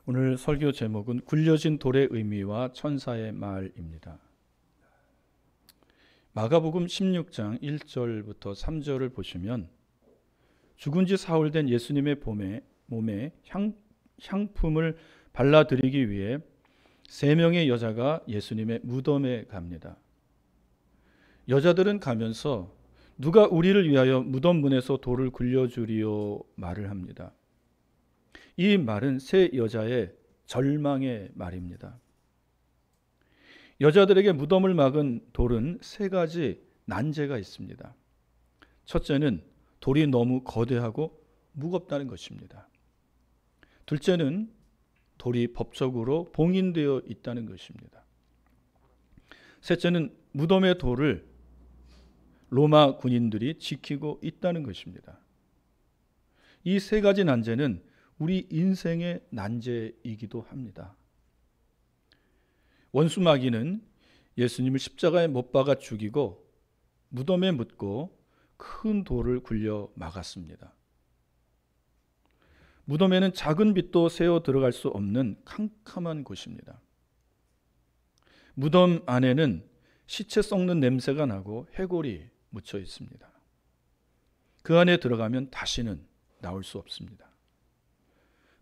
오늘 설교 제목은 굴려진 돌의 의미와 천사의 말입니다. 마가복음 16장 1절부터 3절을 보시면 죽은 지 사흘 된 예수님의 몸에 향품을 발라드리기 위해 3명의 여자가 예수님의 무덤에 갑니다. 여자들은 가면서 누가 우리를 위하여 무덤 문에서 돌을 굴려주리요 말을 합니다. 이 말은 세 여자의 절망의 말입니다. 여자들에게 무덤을 막은 돌은 3가지 난제가 있습니다. 첫째는 돌이 너무 거대하고 무겁다는 것입니다. 둘째는 돌이 법적으로 봉인되어 있다는 것입니다. 셋째는 무덤의 돌을 로마 군인들이 지키고 있다는 것입니다. 이 3가지 난제는 우리 인생의 난제이기도 합니다. 원수 마귀는 예수님을 십자가에 못 박아 죽이고 무덤에 묻고 큰 돌을 굴려 막았습니다. 무덤에는 작은 빛도 새어 들어갈 수 없는 캄캄한 곳입니다. 무덤 안에는 시체 썩는 냄새가 나고 해골이 묻혀 있습니다. 그 안에 들어가면 다시는 나올 수 없습니다.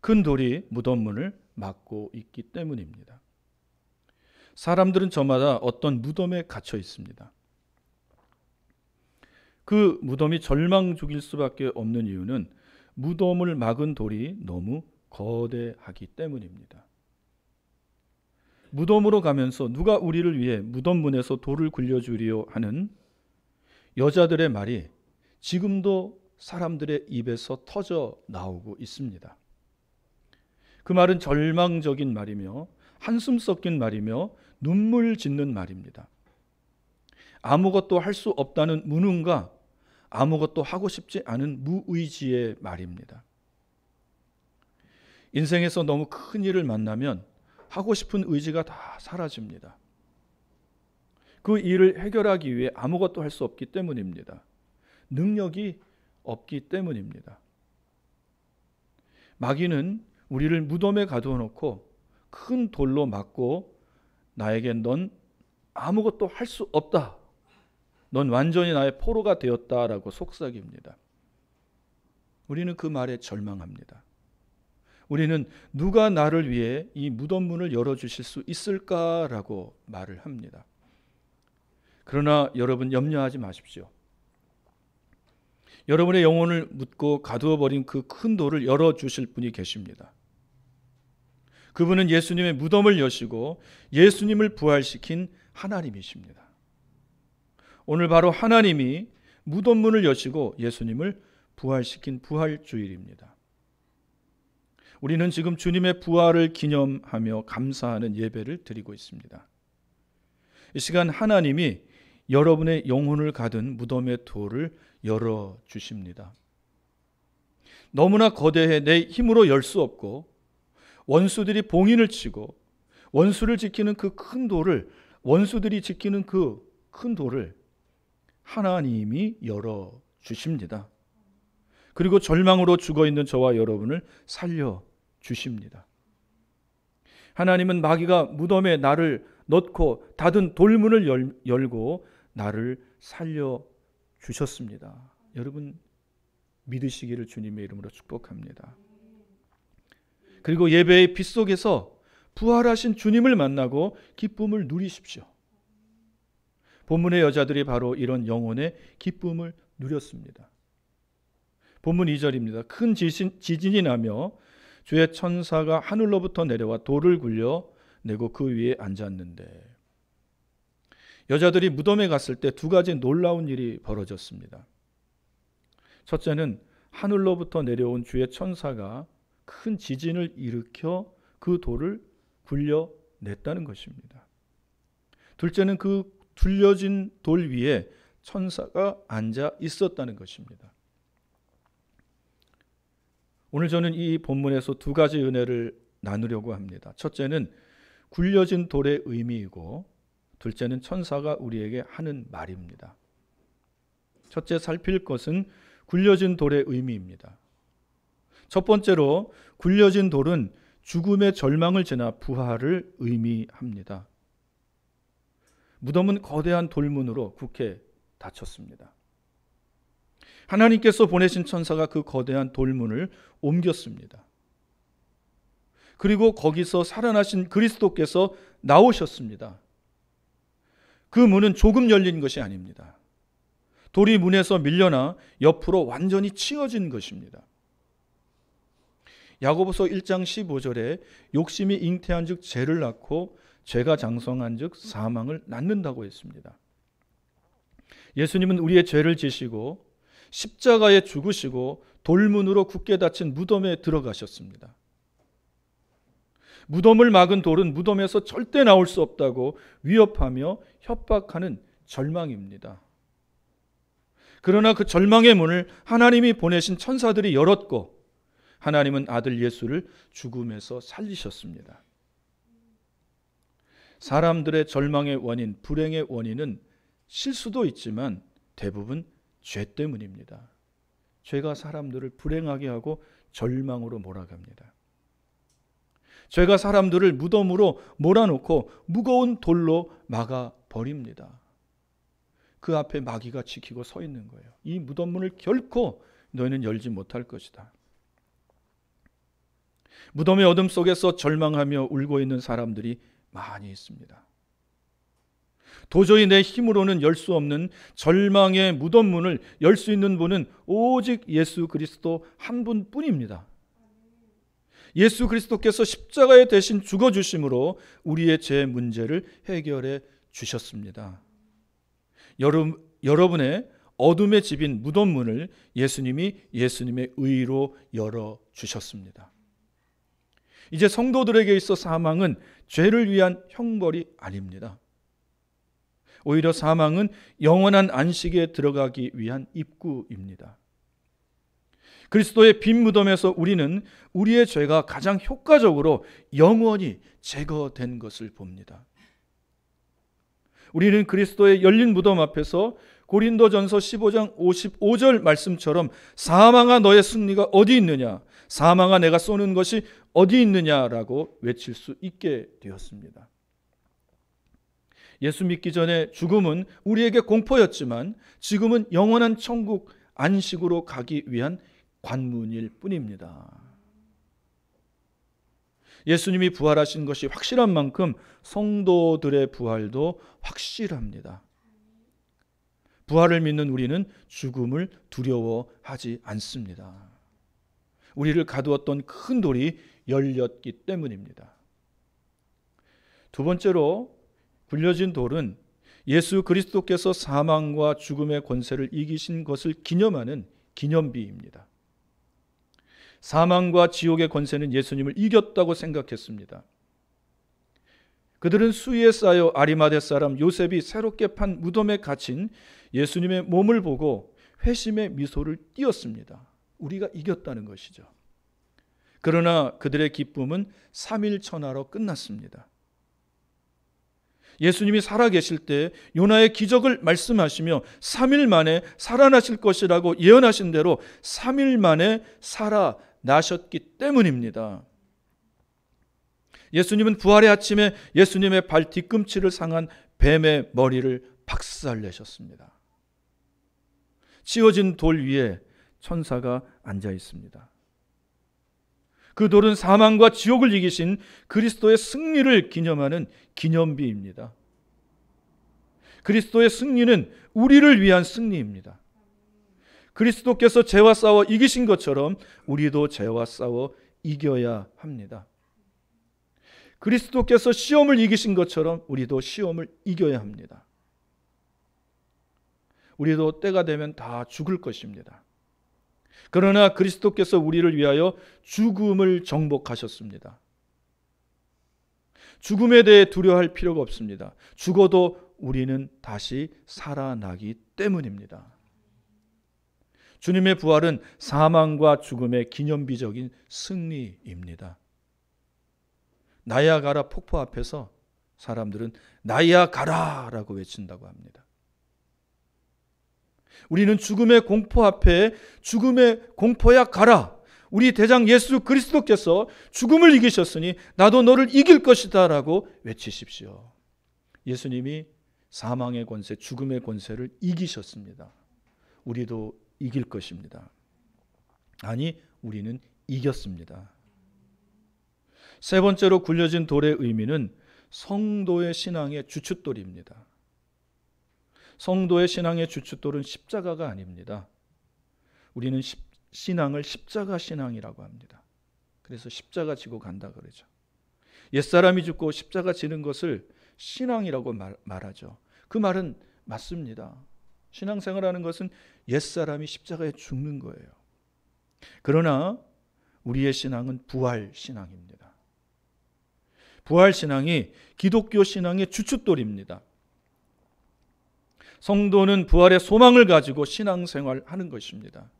큰 돌이 무덤 문을 막고 있기 때문입니다. 사람들은 저마다 어떤 무덤에 갇혀 있습니다. 그 무덤이 절망적일 수밖에 없는 이유는 무덤을 막은 돌이 너무 거대하기 때문입니다. 무덤으로 가면서 누가 우리를 위해 무덤 문에서 돌을 굴려주리요 하는 여자들의 말이 지금도 사람들의 입에서 터져 나오고 있습니다. 그 말은 절망적인 말이며 한숨 섞인 말이며 눈물 짓는 말입니다. 아무것도 할 수 없다는 무능과 아무것도 하고 싶지 않은 무의지의 말입니다. 인생에서 너무 큰 일을 만나면 하고 싶은 의지가 다 사라집니다. 그 일을 해결하기 위해 아무것도 할 수 없기 때문입니다. 능력이 없기 때문입니다. 마귀는 우리를 무덤에 가두어 놓고 큰 돌로 막고 나에겐 넌 아무것도 할 수 없다. 넌 완전히 나의 포로가 되었다라고 속삭입니다. 우리는 그 말에 절망합니다. 우리는 누가 나를 위해 이 무덤 문을 열어주실 수 있을까라고 말을 합니다. 그러나 여러분 염려하지 마십시오. 여러분의 영혼을 묻고 가두어 버린 그 큰 돌을 열어주실 분이 계십니다. 그분은 예수님의 무덤을 여시고 예수님을 부활시킨 하나님이십니다. 오늘 바로 하나님이 무덤 문을 여시고 예수님을 부활시킨 부활주일입니다. 우리는 지금 주님의 부활을 기념하며 감사하는 예배를 드리고 있습니다. 이 시간 하나님이 여러분의 영혼을 가둔 무덤의 돌을 열어주십니다. 너무나 거대해 내 힘으로 열 수 없고 원수들이 봉인을 치고 원수를 지키는 그 큰 돌을, 원수들이 지키는 그 큰 돌을 하나님이 열어주십니다. 그리고 절망으로 죽어있는 저와 여러분을 살려주십니다. 하나님은 마귀가 무덤에 나를 넣고 닫은 돌문을 열고 나를 살려주셨습니다. 여러분 믿으시기를 주님의 이름으로 축복합니다. 그리고 예배의 빛 속에서 부활하신 주님을 만나고 기쁨을 누리십시오. 본문의 여자들이 바로 이런 영혼의 기쁨을 누렸습니다. 본문 2절입니다. 큰 지진이 나며 주의 천사가 하늘로부터 내려와 돌을 굴려 내고 그 위에 앉았는데, 여자들이 무덤에 갔을 때 2가지 놀라운 일이 벌어졌습니다. 첫째는 하늘로부터 내려온 주의 천사가 큰 지진을 일으켜 그 돌을 굴려냈다는 것입니다. 둘째는 그 굴려진 돌 위에 천사가 앉아 있었다는 것입니다. 오늘 저는 이 본문에서 2가지 은혜를 나누려고 합니다. 첫째는 굴려진 돌의 의미이고, 둘째는 천사가 우리에게 하는 말입니다. 첫째 살필 것은 굴려진 돌의 의미입니다. 첫 번째로 굴려진 돌은 죽음의 절망을 지나 부활을 의미합니다. 무덤은 거대한 돌문으로 굳게 닫혔습니다. 하나님께서 보내신 천사가 그 거대한 돌문을 옮겼습니다. 그리고 거기서 살아나신 그리스도께서 나오셨습니다. 그 문은 조금 열린 것이 아닙니다. 돌이 문에서 밀려나 옆으로 완전히 치어진 것입니다. 야고보서 1장 15절에 욕심이 잉태한 즉 죄를 낳고 죄가 장성한 즉 사망을 낳는다고 했습니다. 예수님은 우리의 죄를 지시고 십자가에 죽으시고 돌문으로 굳게 닫힌 무덤에 들어가셨습니다. 무덤을 막은 돌은 무덤에서 절대 나올 수 없다고 위협하며 협박하는 절망입니다. 그러나 그 절망의 문을 하나님이 보내신 천사들이 열었고 하나님은 아들 예수를 죽음에서 살리셨습니다. 사람들의 절망의 원인, 불행의 원인은 실수도 있지만 대부분 죄 때문입니다. 죄가 사람들을 불행하게 하고 절망으로 몰아갑니다. 죄가 사람들을 무덤으로 몰아놓고 무거운 돌로 막아버립니다. 그 앞에 마귀가 지키고 서 있는 거예요. 이 무덤문을 결코 너희는 열지 못할 것이다. 무덤의 어둠 속에서 절망하며 울고 있는 사람들이 많이 있습니다. 도저히 내 힘으로는 열 수 없는 절망의 무덤문을 열 수 있는 분은 오직 예수 그리스도 한 분뿐입니다. 예수 그리스도께서 십자가에 대신 죽어주심으로 우리의 죄 문제를 해결해 주셨습니다. 여러분의 어둠의 집인 무덤문을 예수님이 예수님의 의로 열어주셨습니다. 이제 성도들에게 있어 사망은 죄를 위한 형벌이 아닙니다. 오히려 사망은 영원한 안식에 들어가기 위한 입구입니다. 그리스도의 빈 무덤에서 우리는 우리의 죄가 가장 효과적으로 영원히 제거된 것을 봅니다. 우리는 그리스도의 열린 무덤 앞에서 고린도전서 15장 55절 말씀처럼 사망아 너의 승리가 어디 있느냐, 사망아 내가 쏘는 것이 어디 있느냐라고 외칠 수 있게 되었습니다. 예수 믿기 전에 죽음은 우리에게 공포였지만 지금은 영원한 천국 안식으로 가기 위한 관문일 뿐입니다. 예수님이 부활하신 것이 확실한 만큼 성도들의 부활도 확실합니다. 부활을 믿는 우리는 죽음을 두려워하지 않습니다. 우리를 가두었던 큰 돌이 열렸기 때문입니다. 두 번째로 굴려진 돌은 예수 그리스도께서 사망과 죽음의 권세를 이기신 것을 기념하는 기념비입니다. 사망과 지옥의 권세는 예수님을 이겼다고 생각했습니다. 그들은 수위에 쌓여 아리마대 사람 요셉이 새롭게 판 무덤에 갇힌 예수님의 몸을 보고 회심의 미소를 띄었습니다. 우리가 이겼다는 것이죠. 그러나 그들의 기쁨은 3일 천하로 끝났습니다. 예수님이 살아계실 때 요나의 기적을 말씀하시며 3일 만에 살아나실 것이라고 예언하신 대로 3일 만에 살아나셨기 때문입니다. 예수님은 부활의 아침에 예수님의 발 뒤꿈치를 상한 뱀의 머리를 박살내셨습니다. 치워진 돌 위에 천사가 앉아 있습니다. 그 돌은 사망과 지옥을 이기신 그리스도의 승리를 기념하는 기념비입니다. 그리스도의 승리는 우리를 위한 승리입니다. 그리스도께서 죄와 싸워 이기신 것처럼 우리도 죄와 싸워 이겨야 합니다. 그리스도께서 시험을 이기신 것처럼 우리도 시험을 이겨야 합니다. 우리도 때가 되면 다 죽을 것입니다. 그러나 그리스도께서 우리를 위하여 죽음을 정복하셨습니다. 죽음에 대해 두려워할 필요가 없습니다. 죽어도 우리는 다시 살아나기 때문입니다. 주님의 부활은 사망과 죽음의 기념비적인 승리입니다. 나야가라 폭포 앞에서 사람들은 나야가라라고 외친다고 합니다. 우리는 죽음의 공포 앞에 죽음의 공포야 가라, 우리 대장 예수 그리스도께서 죽음을 이기셨으니 나도 너를 이길 것이다 라고 외치십시오. 예수님이 사망의 권세, 죽음의 권세를 이기셨습니다. 우리도 이길 것입니다. 아니, 우리는 이겼습니다. 세 번째로 굴려진 돌의 의미는 성도의 신앙의 주춧돌입니다. 성도의 신앙의 주춧돌은 십자가가 아닙니다. 우리는 신앙을 십자가 신앙이라고 합니다. 그래서 십자가 지고 간다 그러죠. 옛사람이 죽고 십자가 지는 것을 신앙이라고 말하죠. 그 말은 맞습니다. 신앙생활하는 것은 옛사람이 십자가에 죽는 거예요. 그러나 우리의 신앙은 부활 신앙입니다. 부활 신앙이 기독교 신앙의 주춧돌입니다. 성도는 부활의 소망을 가지고 신앙생활하는 것입니다.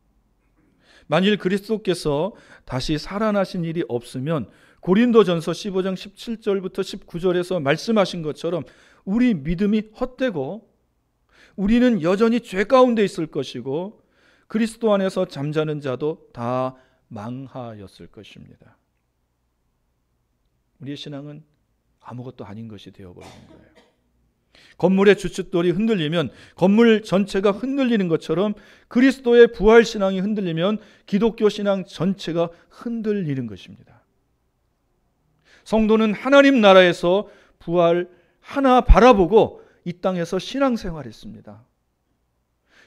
만일 그리스도께서 다시 살아나신 일이 없으면 고린도전서 15장 17절부터 19절에서 말씀하신 것처럼 우리 믿음이 헛되고 우리는 여전히 죄 가운데 있을 것이고 그리스도 안에서 잠자는 자도 다 망하였을 것입니다. 우리의 신앙은 아무것도 아닌 것이 되어버리는 거예요. 건물의 주춧돌이 흔들리면 건물 전체가 흔들리는 것처럼 그리스도의 부활 신앙이 흔들리면 기독교 신앙 전체가 흔들리는 것입니다. 성도는 하나님 나라에서 부활 하나 바라보고 이 땅에서 신앙생활했습니다.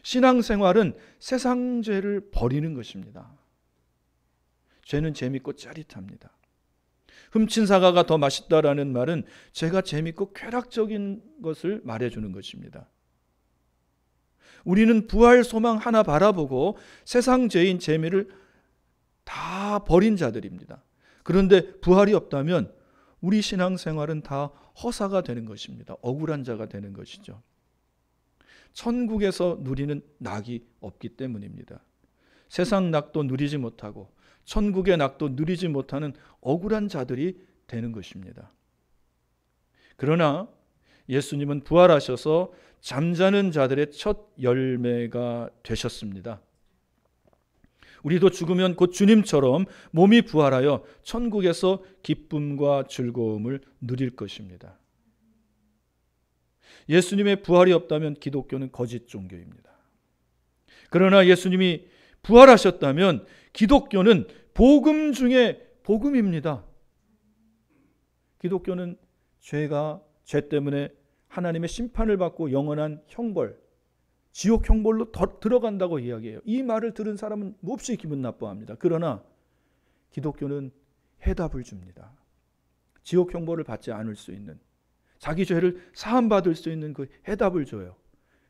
신앙생활은 세상 죄를 버리는 것입니다. 죄는 재밌고 짜릿합니다. 훔친 사과가 더 맛있다라는 말은 죄가 재밌고 쾌락적인 것을 말해주는 것입니다. 우리는 부활 소망 하나 바라보고 세상 죄인 재미를 다 버린 자들입니다. 그런데 부활이 없다면 우리 신앙생활은 다 허사가 되는 것입니다. 억울한 자가 되는 것이죠. 천국에서 누리는 낙이 없기 때문입니다. 세상 낙도 누리지 못하고 천국의 낙도 누리지 못하는 억울한 자들이 되는 것입니다. 그러나 예수님은 부활하셔서 잠자는 자들의 첫 열매가 되셨습니다. 우리도 죽으면 곧 주님처럼 몸이 부활하여 천국에서 기쁨과 즐거움을 누릴 것입니다. 예수님의 부활이 없다면 기독교는 거짓 종교입니다. 그러나 예수님이 부활하셨다면 기독교는 복음 중에 복음입니다. 기독교는 죄 때문에 하나님의 심판을 받고 영원한 형벌, 지옥 형벌로 들어간다고 이야기해요. 이 말을 들은 사람은 몹시 기분 나빠합니다. 그러나 기독교는 해답을 줍니다. 지옥 형벌을 받지 않을 수 있는, 자기 죄를 사함받을 수 있는 그 해답을 줘요.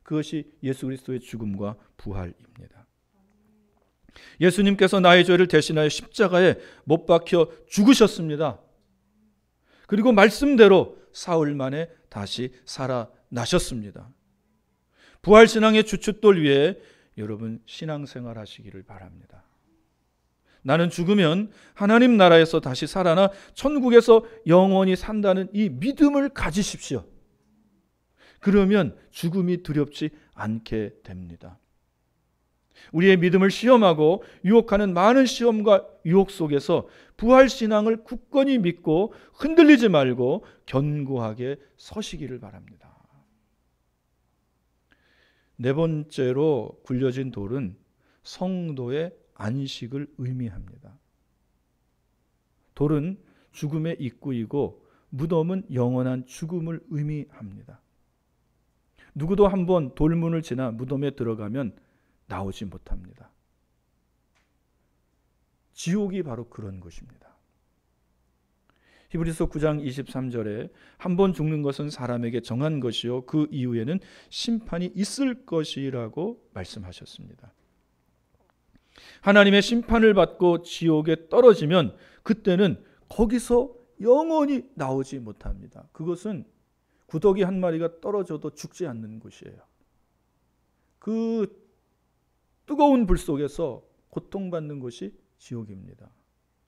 그것이 예수 그리스도의 죽음과 부활입니다. 예수님께서 나의 죄를 대신하여 십자가에 못 박혀 죽으셨습니다. 그리고 말씀대로 사흘 만에 다시 살아나셨습니다. 부활신앙의 주춧돌 위에 여러분 신앙생활 하시기를 바랍니다. 나는 죽으면 하나님 나라에서 다시 살아나 천국에서 영원히 산다는 이 믿음을 가지십시오. 그러면 죽음이 두렵지 않게 됩니다. 우리의 믿음을 시험하고 유혹하는 많은 시험과 유혹 속에서 부활신앙을 굳건히 믿고 흔들리지 말고 견고하게 서시기를 바랍니다. 네 번째로 굴려진 돌은 성도의 안식을 의미합니다. 돌은 죽음의 입구이고 무덤은 영원한 죽음을 의미합니다. 누구도 한번 돌문을 지나 무덤에 들어가면 나오지 못합니다. 지옥이 바로 그런 것입니다. 히브리서 9장 23절에 한 번 죽는 것은 사람에게 정한 것이요 그 이후에는 심판이 있을 것이라고 말씀하셨습니다. 하나님의 심판을 받고 지옥에 떨어지면 그때는 거기서 영원히 나오지 못합니다. 그것은 구더기 한 마리가 떨어져도 죽지 않는 곳이에요. 그 뜨거운 불 속에서 고통받는 것이 지옥입니다.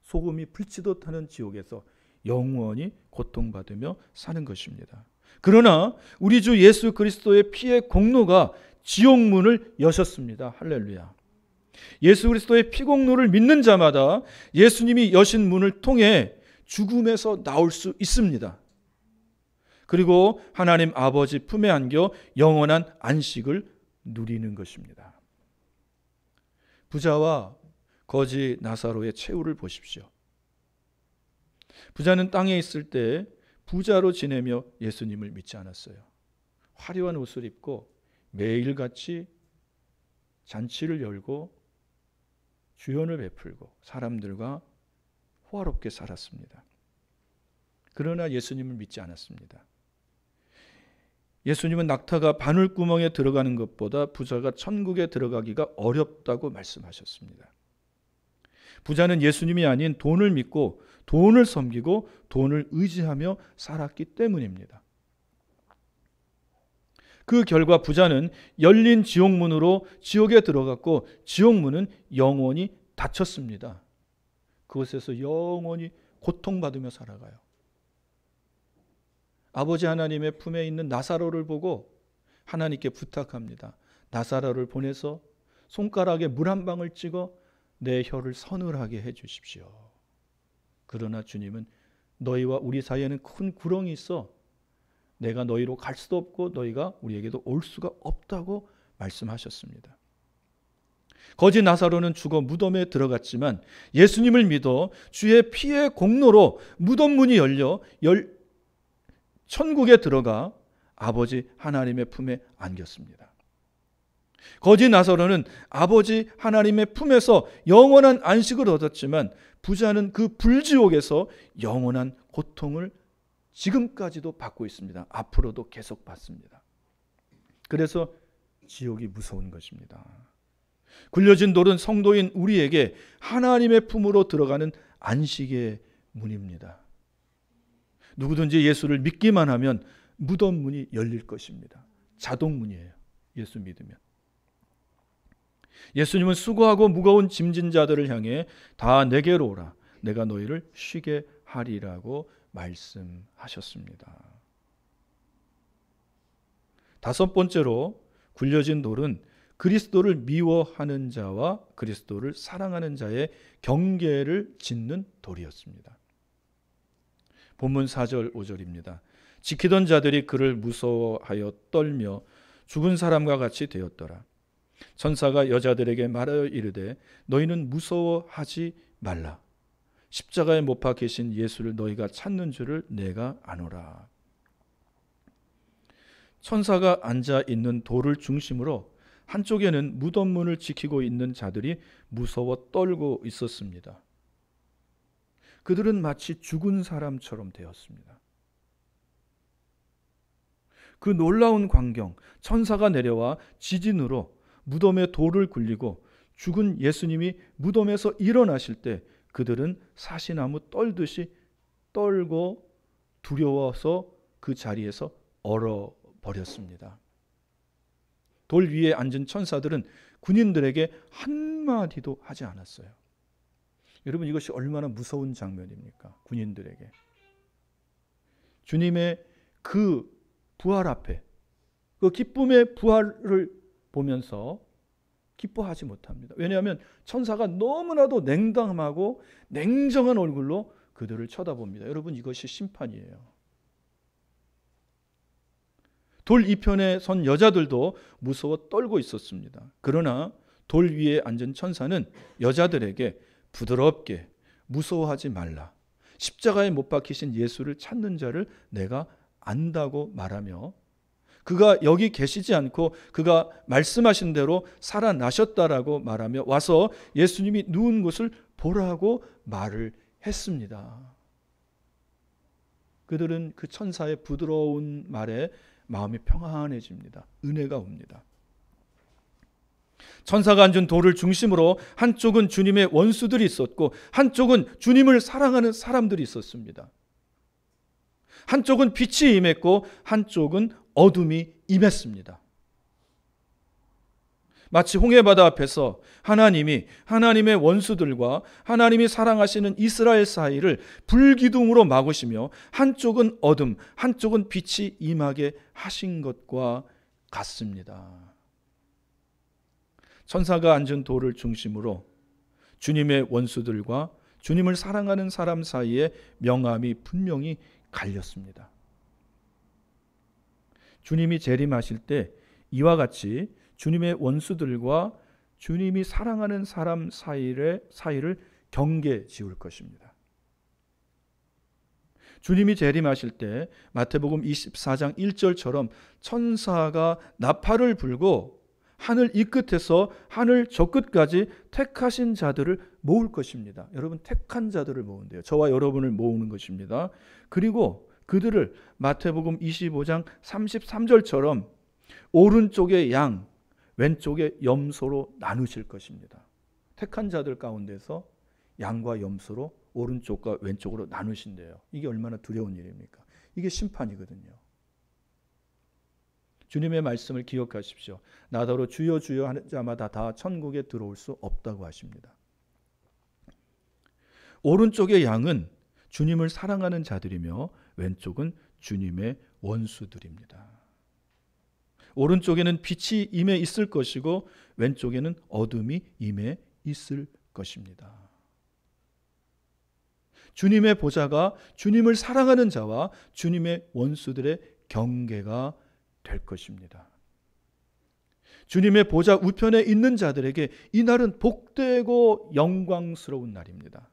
소금이 불치듯 하는 지옥에서 영원히 고통받으며 사는 것입니다. 그러나 우리 주 예수 그리스도의 피의 공로가 지옥문을 여셨습니다. 할렐루야. 예수 그리스도의 피공로를 믿는 자마다 예수님이 여신 문을 통해 죽음에서 나올 수 있습니다. 그리고 하나님 아버지 품에 안겨 영원한 안식을 누리는 것입니다. 부자와 거지 나사로의 최후를 보십시오. 부자는 땅에 있을 때 부자로 지내며 예수님을 믿지 않았어요. 화려한 옷을 입고 매일같이 잔치를 열고 주연을 베풀고 사람들과 호화롭게 살았습니다. 그러나 예수님을 믿지 않았습니다. 예수님은 낙타가 바늘구멍에 들어가는 것보다 부자가 천국에 들어가기가 어렵다고 말씀하셨습니다. 부자는 예수님이 아닌 돈을 믿고 돈을 섬기고 돈을 의지하며 살았기 때문입니다. 그 결과 부자는 열린 지옥문으로 지옥에 들어갔고 지옥문은 영원히 닫혔습니다. 그곳에서 영원히 고통받으며 살아가요. 아버지 하나님의 품에 있는 나사로를 보고 하나님께 부탁합니다. 나사로를 보내서 손가락에 물 한 방울 찍어 내 혀를 서늘하게 해 주십시오. 그러나 주님은 너희와 우리 사이에는 큰 구렁이 있어 내가 너희로 갈 수도 없고 너희가 우리에게도 올 수가 없다고 말씀하셨습니다. 거지 나사로는 죽어 무덤에 들어갔지만 예수님을 믿어 주의 피의 공로로 무덤 문이 열려 천국에 들어가 아버지 하나님의 품에 안겼습니다. 거지 나사로는 아버지 하나님의 품에서 영원한 안식을 얻었지만 부자는 그 불지옥에서 영원한 고통을 지금까지도 받고 있습니다. 앞으로도 계속 받습니다. 그래서 지옥이 무서운 것입니다. 굴려진 돌은 성도인 우리에게 하나님의 품으로 들어가는 안식의 문입니다. 누구든지 예수를 믿기만 하면 무덤 문이 열릴 것입니다. 자동 문이에요. 예수 믿으면. 예수님은 수고하고 무거운 짐진 자들을 향해 다 내게로 오라. 내가 너희를 쉬게 하리라고 말씀하셨습니다. 다섯 번째로 굴려진 돌은 그리스도를 미워하는 자와 그리스도를 사랑하는 자의 경계를 짓는 돌이었습니다. 본문 4절 5절입니다. 지키던 자들이 그를 무서워하여 떨며 죽은 사람과 같이 되었더라. 천사가 여자들에게 말하여 이르되 너희는 무서워하지 말라. 십자가에 못 박히신 예수를 너희가 찾는 줄을 내가 아노라. 천사가 앉아 있는 돌을 중심으로 한쪽에는 무덤 문을 지키고 있는 자들이 무서워 떨고 있었습니다. 그들은 마치 죽은 사람처럼 되었습니다. 그 놀라운 광경, 천사가 내려와 지진으로 무덤에 돌을 굴리고 죽은 예수님이 무덤에서 일어나실 때 그들은 사시나무 떨듯이 떨고 두려워서 그 자리에서 얼어버렸습니다. 돌 위에 앉은 천사들은 군인들에게 한마디도 하지 않았어요. 여러분, 이것이 얼마나 무서운 장면입니까? 군인들에게. 주님의 그 부활 앞에 그 기쁨의 부활을 보면서 기뻐하지 못합니다. 왜냐하면 천사가 너무나도 냉담하고 냉정한 얼굴로 그들을 쳐다봅니다. 여러분, 이것이 심판이에요. 돌 이편에 선 여자들도 무서워 떨고 있었습니다. 그러나 돌 위에 앉은 천사는 여자들에게 부드럽게 무서워하지 말라. 십자가에 못 박히신 예수를 찾는 자를 내가 안다고 말하며 그가 여기 계시지 않고 그가 말씀하신 대로 살아나셨다라고 말하며 와서 예수님이 누운 곳을 보라고 말을 했습니다. 그들은 그 천사의 부드러운 말에 마음이 평안해집니다. 은혜가 옵니다. 천사가 앉은 돌을 중심으로 한쪽은 주님의 원수들이 있었고 한쪽은 주님을 사랑하는 사람들이 있었습니다. 한쪽은 빛이 임했고 한쪽은 어둠이 임했습니다. 마치 홍해바다 앞에서 하나님이 하나님의 원수들과 하나님이 사랑하시는 이스라엘 사이를 불기둥으로 막으시며 한쪽은 어둠, 한쪽은 빛이 임하게 하신 것과 같습니다. 천사가 앉은 돌을 중심으로 주님의 원수들과 주님을 사랑하는 사람 사이에 명암이 분명히 갈렸습니다. 주님이 재림하실 때 이와 같이 주님의 원수들과 주님이 사랑하는 사람 사이를 경계 지을 것입니다. 주님이 재림하실 때 마태복음 24장 1절처럼 천사가 나팔을 불고 하늘 이 끝에서 하늘 저 끝까지 택하신 자들을 모을 것입니다. 여러분, 택한 자들을 모은대요. 저와 여러분을 모으는 것입니다. 그리고 그들을 마태복음 25장 33절처럼 오른쪽에 양, 왼쪽에 염소로 나누실 것입니다. 택한 자들 가운데서 양과 염소로 오른쪽과 왼쪽으로 나누신대요. 이게 얼마나 두려운 일입니까? 이게 심판이거든요. 주님의 말씀을 기억하십시오. 나더러 주여 주여 하는 자마다 다 천국에 들어올 수 없다고 하십니다. 오른쪽의 양은 주님을 사랑하는 자들이며 왼쪽은 주님의 원수들입니다. 오른쪽에는 빛이 임해 있을 것이고 왼쪽에는 어둠이 임해 있을 것입니다. 주님의 보좌가 주님을 사랑하는 자와 주님의 원수들의 경계가 될 것입니다. 주님의 보좌 우편에 있는 자들에게 이 날은 복되고 영광스러운 날입니다.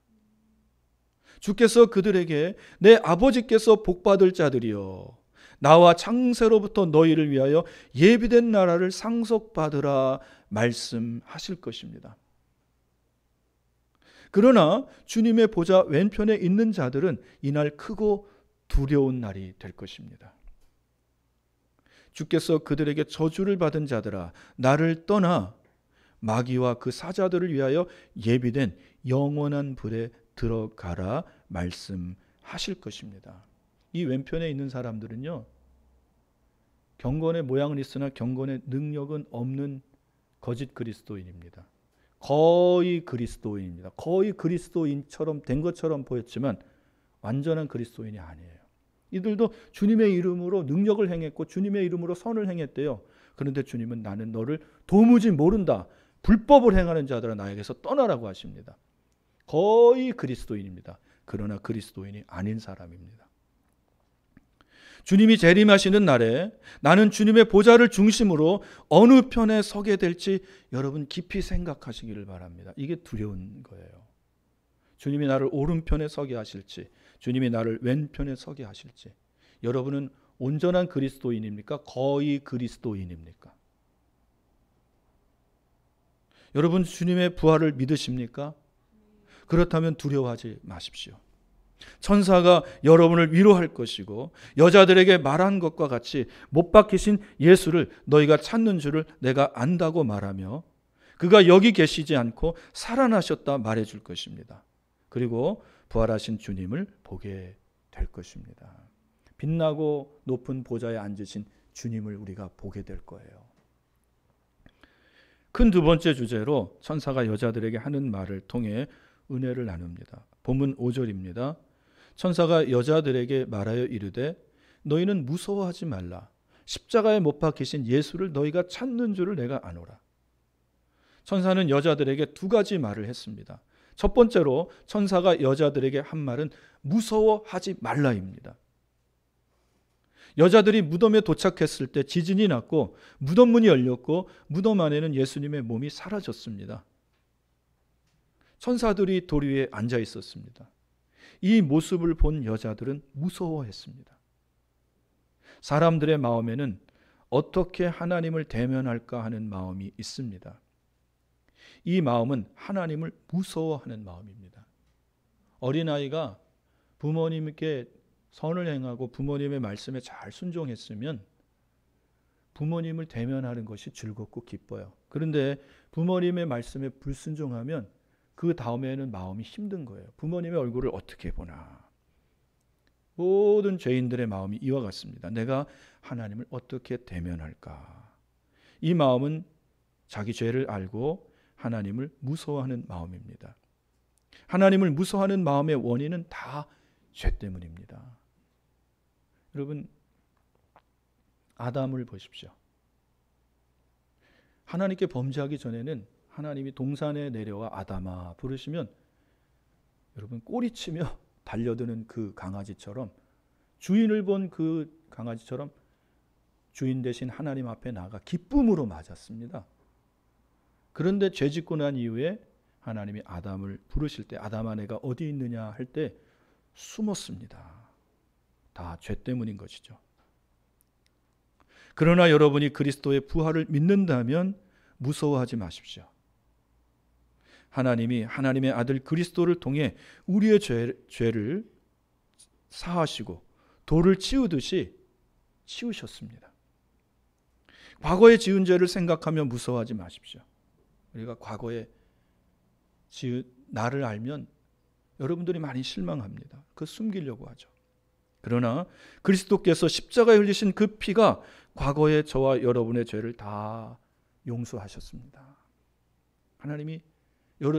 주께서 그들에게 내 아버지께서 복받을 자들이여 나와 창세로부터 너희를 위하여 예비된 나라를 상속받으라 말씀하실 것입니다. 그러나 주님의 보좌 왼편에 있는 자들은 이날 크고 두려운 날이 될 것입니다. 주께서 그들에게 저주를 받은 자들아 나를 떠나 마귀와 그 사자들을 위하여 예비된 영원한 불에 들어가라 말씀하실 것입니다. 이 왼편에 있는 사람들은요, 경건의 모양은 있으나 경건의 능력은 없는 거짓 그리스도인입니다. 거의 그리스도인입니다. 거의 그리스도인처럼 된 것처럼 보였지만 완전한 그리스도인이 아니에요. 이들도 주님의 이름으로 능력을 행했고 주님의 이름으로 선을 행했대요. 그런데 주님은 나는 너를 도무지 모른다. 불법을 행하는 자들아 나에게서 떠나라고 하십니다. 거의 그리스도인입니다. 그러나 그리스도인이 아닌 사람입니다. 주님이 재림하시는 날에 나는 주님의 보좌를 중심으로 어느 편에 서게 될지 여러분 깊이 생각하시기를 바랍니다. 이게 두려운 거예요. 주님이 나를 오른편에 서게 하실지 주님이 나를 왼편에 서게 하실지. 여러분은 온전한 그리스도인입니까? 거의 그리스도인입니까? 여러분 주님의 부활을 믿으십니까? 그렇다면 두려워하지 마십시오. 천사가 여러분을 위로할 것이고 여자들에게 말한 것과 같이 못 박히신 예수를 너희가 찾는 줄을 내가 안다고 말하며 그가 여기 계시지 않고 살아나셨다 말해줄 것입니다. 그리고 부활하신 주님을 보게 될 것입니다. 빛나고 높은 보좌에 앉으신 주님을 우리가 보게 될 거예요. 큰 두 번째 주제로 천사가 여자들에게 하는 말을 통해 은혜를 나눕니다. 본문 5절입니다. 천사가 여자들에게 말하여 이르되 너희는 무서워하지 말라. 십자가에 못 박히신 예수를 너희가 찾는 줄을 내가 아노라. 천사는 여자들에게 두 가지 말을 했습니다. 첫 번째로 천사가 여자들에게 한 말은 무서워하지 말라입니다. 여자들이 무덤에 도착했을 때 지진이 났고 무덤 문이 열렸고 무덤 안에는 예수님의 몸이 사라졌습니다. 천사들이 돌 위에 앉아 있었습니다. 이 모습을 본 여자들은 무서워했습니다. 사람들의 마음에는 어떻게 하나님을 대면할까 하는 마음이 있습니다. 이 마음은 하나님을 무서워하는 마음입니다. 어린아이가 부모님께 선을 행하고 부모님의 말씀에 잘 순종했으면 부모님을 대면하는 것이 즐겁고 기뻐요. 그런데 부모님의 말씀에 불순종하면 그 다음에는 마음이 힘든 거예요. 부모님의 얼굴을 어떻게 보나. 모든 죄인들의 마음이 이와 같습니다. 내가 하나님을 어떻게 대면할까. 이 마음은 자기 죄를 알고 하나님을 무서워하는 마음입니다. 하나님을 무서워하는 마음의 원인은 다 죄 때문입니다. 여러분, 아담을 보십시오. 하나님께 범죄하기 전에는 하나님이 동산에 내려와 아담아 부르시면 여러분 꼬리치며 달려드는 그 강아지처럼, 주인을 본 그 강아지처럼 주인 대신 하나님 앞에 나가 기쁨으로 맞았습니다. 그런데 죄 짓고 난 이후에 하나님이 아담을 부르실 때 아담아 내가 어디 있느냐 할 때 숨었습니다. 다 죄 때문인 것이죠. 그러나 여러분이 그리스도의 부활을 믿는다면 무서워하지 마십시오. 하나님이 하나님의 아들 그리스도를 통해 우리의 죄를 사하시고 돌을 치우듯이 치우셨습니다. 과거에 지은 죄를 생각하며 무서워하지 마십시오. 우리가 과거에 지은 나를 알면 여러분들이 많이 실망합니다. 그거 숨기려고 하죠. 그러나 그리스도께서 십자가에 흘리신 그 피가 과거의 저와 여러분의 죄를 다 용서하셨습니다. 하나님이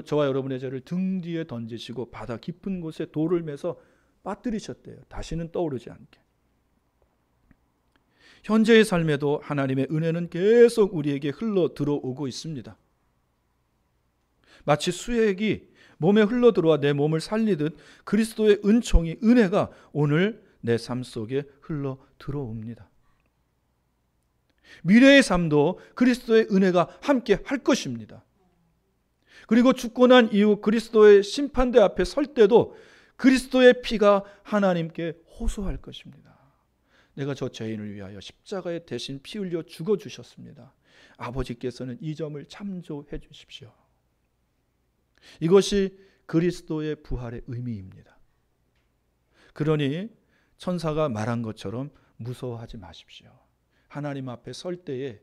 저와 여러분의 죄를 등 뒤에 던지시고 바다 깊은 곳에 돌을 매서 빠뜨리셨대요. 다시는 떠오르지 않게. 현재의 삶에도 하나님의 은혜는 계속 우리에게 흘러 들어오고 있습니다. 마치 수액이 몸에 흘러 들어와 내 몸을 살리듯 그리스도의 은총이, 은혜가 오늘 내 삶 속에 흘러 들어옵니다. 미래의 삶도 그리스도의 은혜가 함께 할 것입니다. 그리고 죽고 난 이후 그리스도의 심판대 앞에 설 때도 그리스도의 피가 하나님께 호소할 것입니다. 내가 저 죄인을 위하여 십자가에 대신 피 흘려 죽어주셨습니다. 아버지께서는 이 점을 참조해 주십시오. 이것이 그리스도의 부활의 의미입니다. 그러니 천사가 말한 것처럼 무서워하지 마십시오. 하나님 앞에 설 때에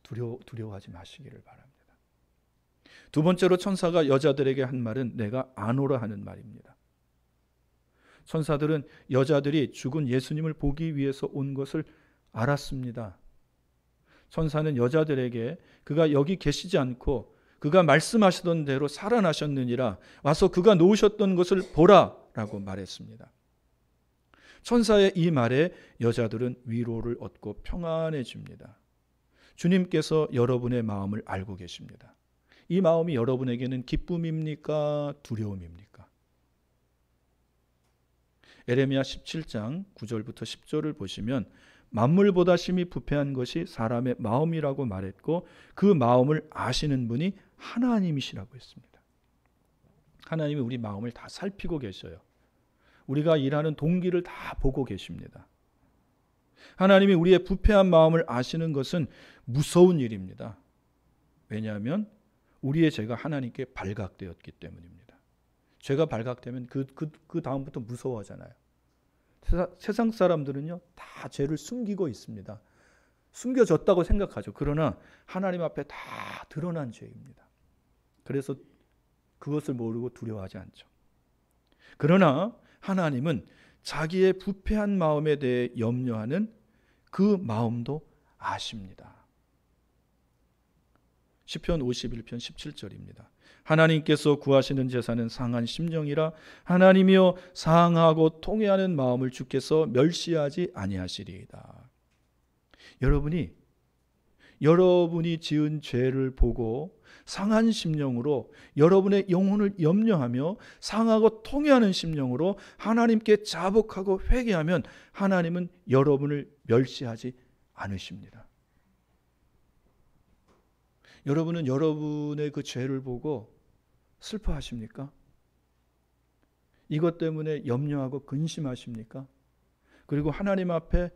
두려워하지 마시기를 바랍니다. 두 번째로 천사가 여자들에게 한 말은 내가 아노라 하는 말입니다. 천사들은 여자들이 죽은 예수님을 보기 위해서 온 것을 알았습니다. 천사는 여자들에게 그가 여기 계시지 않고 그가 말씀하시던 대로 살아나셨느니라, 와서 그가 놓으셨던 것을 보라 라고 말했습니다. 천사의 이 말에 여자들은 위로를 얻고 평안해집니다. 주님께서 여러분의 마음을 알고 계십니다. 이 마음이 여러분에게는 기쁨입니까? 두려움입니까? 에레미야 17장 9절부터 10절을 보시면 만물보다 심히 부패한 것이 사람의 마음이라고 말했고 그 마음을 아시는 분이 하나님이시라고 했습니다. 하나님이 우리 마음을 다 살피고 계셔요. 우리가 일하는 동기를 다 보고 계십니다. 하나님이 우리의 부패한 마음을 아시는 것은 무서운 일입니다. 왜냐하면 우리의 죄가 하나님께 발각되었기 때문입니다. 죄가 발각되면 그 다음부터 무서워하잖아요. 세상 사람들은요 다 죄를 숨기고 있습니다. 숨겨졌다고 생각하죠. 그러나 하나님 앞에 다 드러난 죄입니다. 그래서 그것을 모르고 두려워하지 않죠. 그러나 하나님은 자기의 부패한 마음에 대해 염려하는 그 마음도 아십니다. 시편 51편 17절입니다. 하나님께서 구하시는 제사는 상한 심령이라 하나님이여 상하고 통회하는 마음을 주께서 멸시하지 아니하시리이다. 여러분이 지은 죄를 보고 상한 심령으로 여러분의 영혼을 염려하며 상하고 통회하는 심령으로 하나님께 자복하고 회개하면 하나님은 여러분을 멸시하지 않으십니다. 여러분은 여러분의 그 죄를 보고 슬퍼하십니까? 이것 때문에 염려하고 근심하십니까? 그리고 하나님 앞에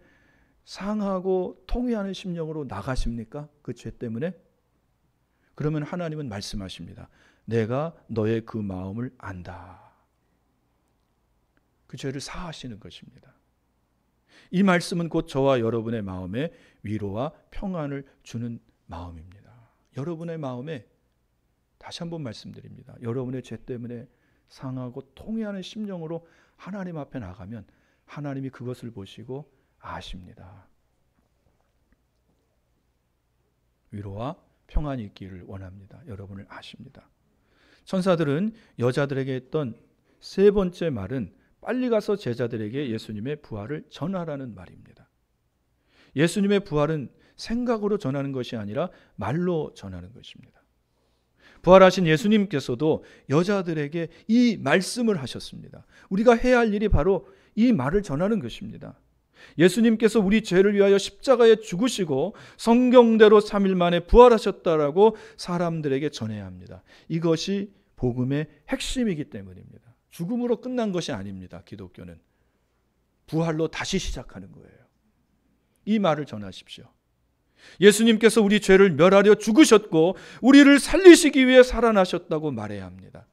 상하고 통회하는 심령으로 나가십니까? 그 죄 때문에? 그러면 하나님은 말씀하십니다. 내가 너의 그 마음을 안다. 그 죄를 사하시는 것입니다. 이 말씀은 곧 저와 여러분의 마음에 위로와 평안을 주는 마음입니다. 여러분의 마음에 다시 한번 말씀드립니다. 여러분의 죄 때문에 상하고 통회하는 심령으로 하나님 앞에 나가면 하나님이 그것을 보시고 아십니다. 위로와 평안이 있기를 원합니다. 여러분을 아십니다. 천사들은 여자들에게 했던 세 번째 말은 빨리 가서 제자들에게 예수님의 부활을 전하라는 말입니다. 예수님의 부활은 생각으로 전하는 것이 아니라 말로 전하는 것입니다. 부활하신 예수님께서도 여자들에게 이 말씀을 하셨습니다. 우리가 해야 할 일이 바로 이 말을 전하는 것입니다. 예수님께서 우리 죄를 위하여 십자가에 죽으시고 성경대로 3일 만에 부활하셨다라고 사람들에게 전해야 합니다. 이것이 복음의 핵심이기 때문입니다. 죽음으로 끝난 것이 아닙니다. 기독교는 부활로 다시 시작하는 거예요. 이 말을 전하십시오. 예수님께서 우리 죄를 멸하려 죽으셨고 우리를 살리시기 위해 살아나셨다고 말해야 합니다.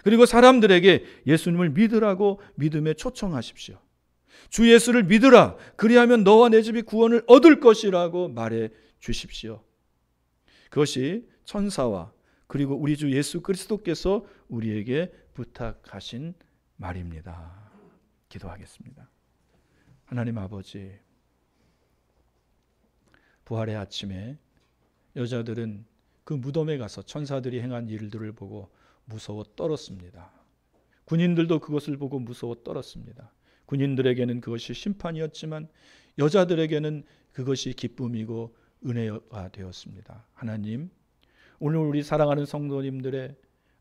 그리고 사람들에게 예수님을 믿으라고 믿음에 초청하십시오. 주 예수를 믿으라. 그리하면 너와 내 집이 구원을 얻을 것이라고 말해 주십시오. 그것이 천사와 그리고 우리 주 예수 그리스도께서 우리에게 부탁하신 말입니다. 기도하겠습니다. 하나님 아버지, 부활의 아침에 여자들은 그 무덤에 가서 천사들이 행한 일들을 보고 무서워 떨었습니다. 군인들도 그것을 보고 무서워 떨었습니다. 군인들에게는 그것이 심판이었지만 여자들에게는 그것이 기쁨이고 은혜가 되었습니다. 하나님, 오늘 우리 사랑하는 성도님들의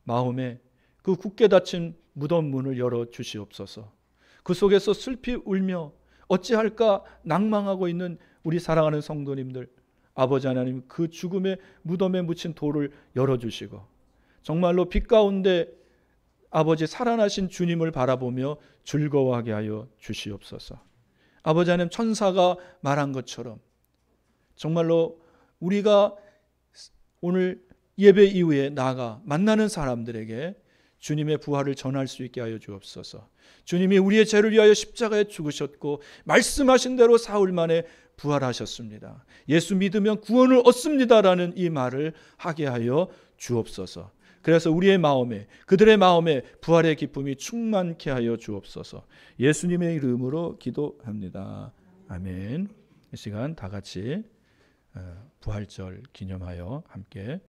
마음에 그 굳게 닫힌 무덤 문을 열어 주시옵소서. 그 속에서 슬피 울며 어찌할까 낭망하고 있는 우리 사랑하는 성도님들, 아버지 하나님, 그 죽음의 무덤에 묻힌 돌을 열어주시고 정말로 빛 가운데 아버지 살아나신 주님을 바라보며 즐거워하게 하여 주시옵소서. 아버지 하나님, 천사가 말한 것처럼 정말로 우리가 오늘 예배 이후에 나아가 만나는 사람들에게 주님의 부활을 전할 수 있게 하여 주옵소서. 주님이 우리의 죄를 위하여 십자가에 죽으셨고 말씀하신 대로 사흘 만에 부활하셨습니다. 예수 믿으면 구원을 얻습니다라는 이 말을 하게 하여 주옵소서. 그래서 우리의 마음에, 그들의 마음에 부활의 기쁨이 충만케 하여 주옵소서. 예수님의 이름으로 기도합니다. 아멘. 이 시간 다 같이 부활절 기념하여 함께